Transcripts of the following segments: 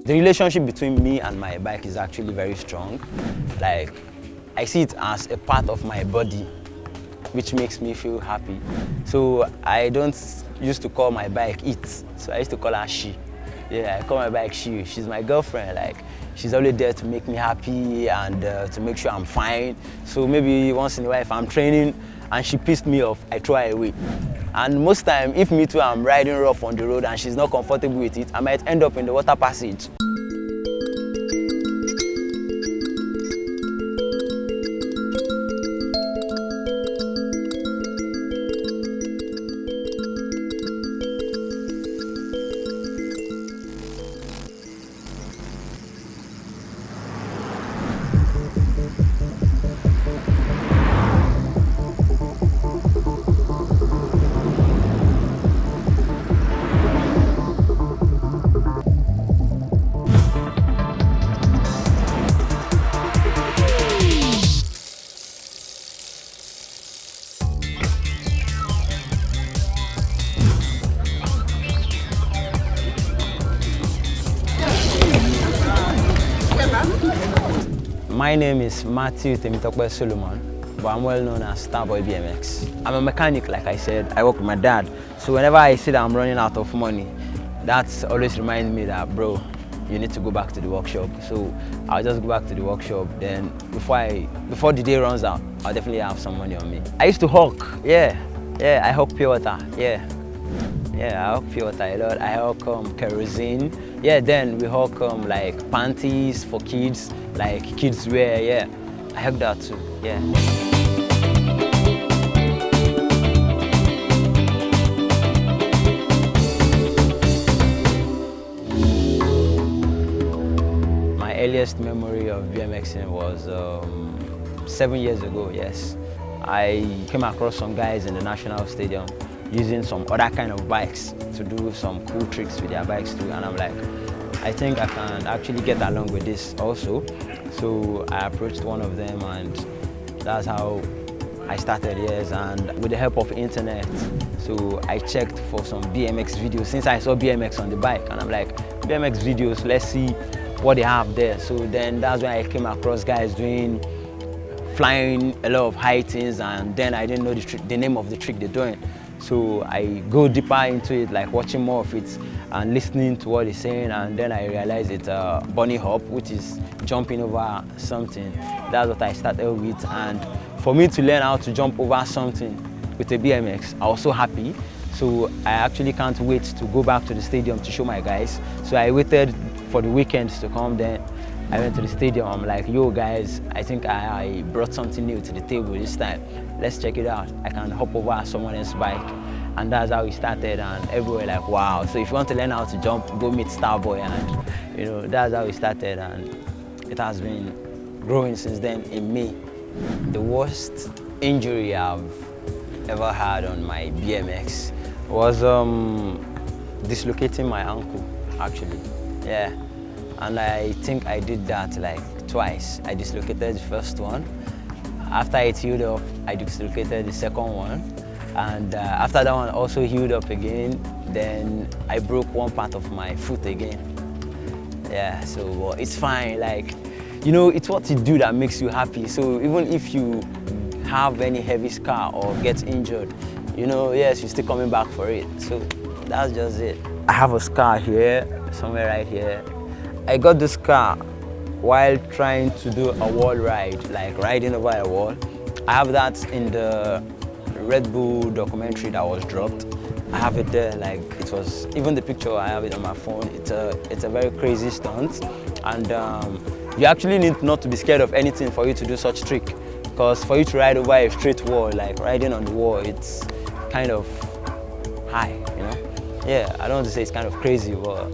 The relationship between me and my bike is actually very strong. Like, I see it as a part of my body, which makes me feel happy. So I don't used to call my bike it, so I used to call her she. Yeah, I call my bike she. She's my girlfriend. Like, she's always there to make me happy and to make sure I'm fine. So maybe once in a while, if I'm training and she pissed me off, I throw her away. And most time, if me too, I'm riding rough on the road and she's not comfortable with it, I might end up in the water passage. My name is Matthew Temitokwe Solomon, but I'm well known as Starboy BMX. I'm a mechanic, like I said. I work with my dad. So whenever I see that I'm running out of money, that always reminds me that, bro, you need to go back to the workshop. So I'll just go back to the workshop. Then before the day runs out, I'll definitely have some money on me. I used to hawk. Yeah, I hawk pure water. Yeah, I hawk pure water a lot. I hawk kerosene. Yeah, then we hawk like panties for kids, like kids wear. Yeah, I hawk that too. Yeah. My earliest memory of BMXing was 7 years ago. Yes, I came across some guys in the National Stadium using some other kind of bikes to do some cool tricks with their bikes too, and I'm like, I think I can actually get along with this also. So I approached one of them, and that's how I started. Yes, and with the help of internet, so I checked for some BMX videos since I saw BMX on the bike, and I'm like, BMX videos, let's see what they have there. So then that's when I came across guys doing flying a lot of high things, and then I didn't know the name of the trick they're doing. So I go deeper into it, like watching more of it and listening to what he's saying, and then I realized it's a bunny hop, which is jumping over something. That's what I started with, and for me to learn how to jump over something with a BMX, I was so happy. So I actually can't wait to go back to the stadium to show my guys. So I waited for the weekends to come. Then I went to the stadium. I'm like, yo guys, I think I brought something new to the table this time. Let's check it out. I can hop over someone else's bike. And that's how we started, and everywhere like, wow. So if you want to learn how to jump, go meet Starboy, and that's how we started, and it has been growing since then in me. The worst injury I've ever had on my BMX was dislocating my ankle, actually. Yeah, and I think I did that like twice. I dislocated the first one. After it healed up, I dislocated the second one. And after that one also healed up again, then I broke one part of my foot again. Yeah, so it's fine. Like, it's what you do that makes you happy. So even if you have any heavy scar or get injured, yes, you're still coming back for it. So that's just it. I have a scar here, somewhere right here. I got this scar while trying to do a wall ride, like riding over a wall. I have that in the Red Bull documentary that was dropped. I have it there, like it was, even the picture, I have it on my phone. It's a very crazy stunt, and you actually need not to be scared of anything for you to do such trick, because for you to ride over a straight wall, like riding on the wall, it's kind of high, Yeah, I don't want to say it's kind of crazy, but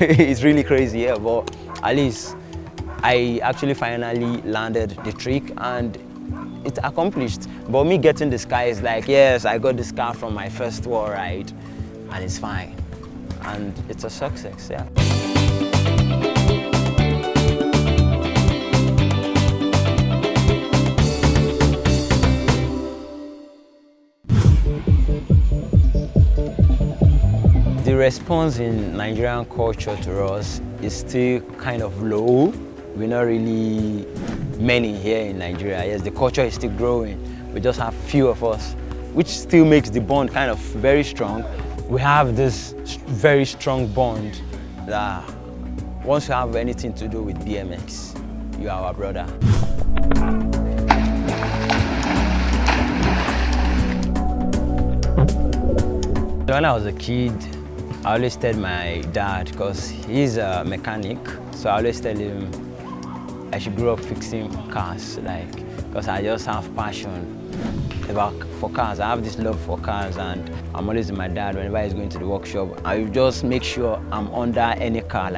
it's really crazy, yeah, but at least I actually finally landed the trick, and it's accomplished. But me getting the scar is like, yes, I got the scar from my first wall ride, and it's fine. And it's a success, yeah. The response in Nigerian culture to us is still kind of low. We're not really many here in Nigeria. Yes, the culture is still growing. We just have few of us, which still makes the bond kind of very strong. We have this very strong bond that once you have anything to do with BMX, you are our brother. When I was a kid, I always tell my dad, because he's a mechanic, so I always tell him I should grow up fixing cars, because I just have passion for cars. I have this love for cars, and I'm always with my dad whenever he's going to the workshop. I just make sure I'm under any car,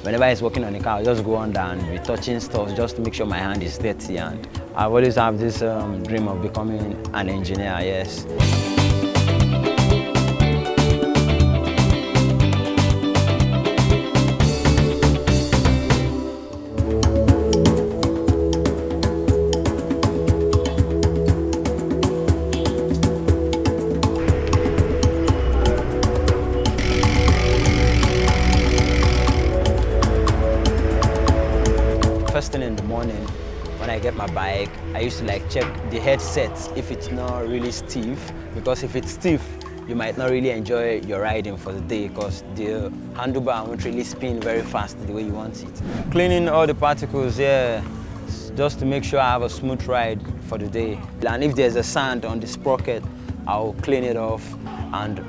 whenever he's working on a car, I'll just go under and be touching stuff just to make sure my hand is dirty. And I've always have this dream of becoming an engineer, yes. First thing in the morning, when I get my bike, I used to check the headset if it's not really stiff, because if it's stiff, you might not really enjoy your riding for the day, because the handlebar won't really spin very fast the way you want it. Cleaning all the particles, yeah, just to make sure I have a smooth ride for the day. And if there's a sand on the sprocket, I'll clean it off and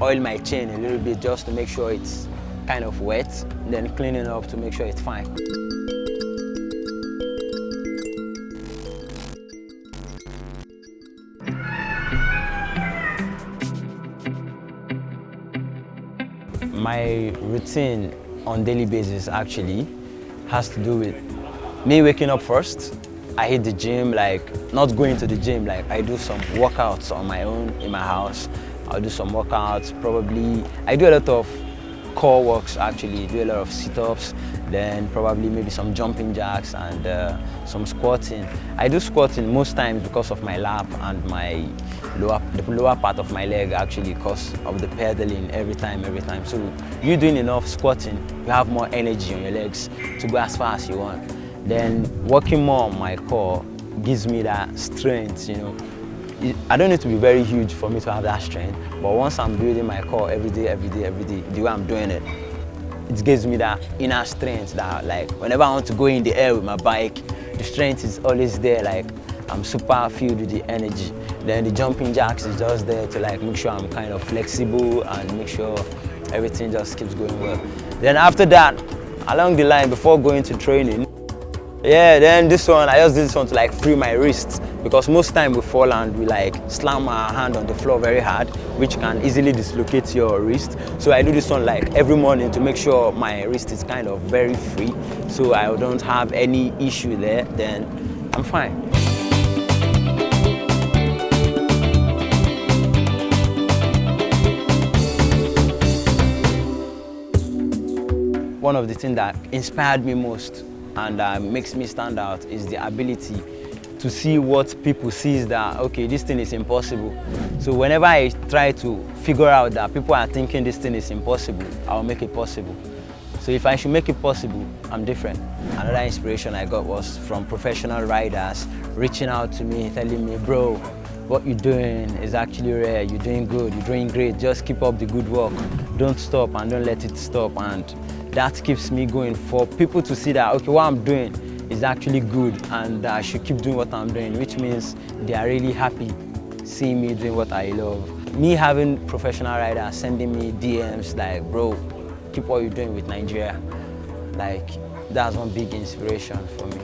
oil my chain a little bit just to make sure it's kind of wet, then clean it up to make sure it's fine. My routine on daily basis actually has to do with me waking up first. I hit the gym, not going to the gym, I do some workouts on my own in my house. I'll do some workouts, probably. I do a lot of core works actually, do a lot of sit-ups, then probably maybe some jumping jacks and some squatting. I do squatting most times because of my lap and my the lower part of my leg actually, because of the pedaling every time. So you doing enough squatting, you have more energy on your legs to go as far as you want. Then working more on my core gives me that strength, I don't need to be very huge for me to have that strength, but once I'm building my core every day, the way I'm doing it, it gives me that inner strength that whenever I want to go in the air with my bike, the strength is always there, I'm super filled with the energy. Then the jumping jacks is just there to make sure I'm kind of flexible and make sure everything just keeps going well. Then after that, along the line before going to training, yeah, then this one, I just did this one to free my wrists, because most time we fall and we slam our hand on the floor very hard, which can easily dislocate your wrist. So I do this one every morning to make sure my wrist is kind of very free, so I don't have any issue there, then I'm fine. One of the things that inspired me most and makes me stand out is the ability to see what people see that, okay, this thing is impossible. So whenever I try to figure out that people are thinking this thing is impossible, I'll make it possible. So if I should make it possible, I'm different. Another inspiration I got was from professional riders reaching out to me, telling me, bro, what you're doing is actually rare, you're doing good, you're doing great, just keep up the good work. Don't stop and don't let it stop. And that keeps me going, for people to see that, okay, what I'm doing is actually good and I should keep doing what I'm doing, which means they are really happy seeing me doing what I love. Me having professional riders sending me DMs bro, keep what you're doing with Nigeria, that's one big inspiration for me.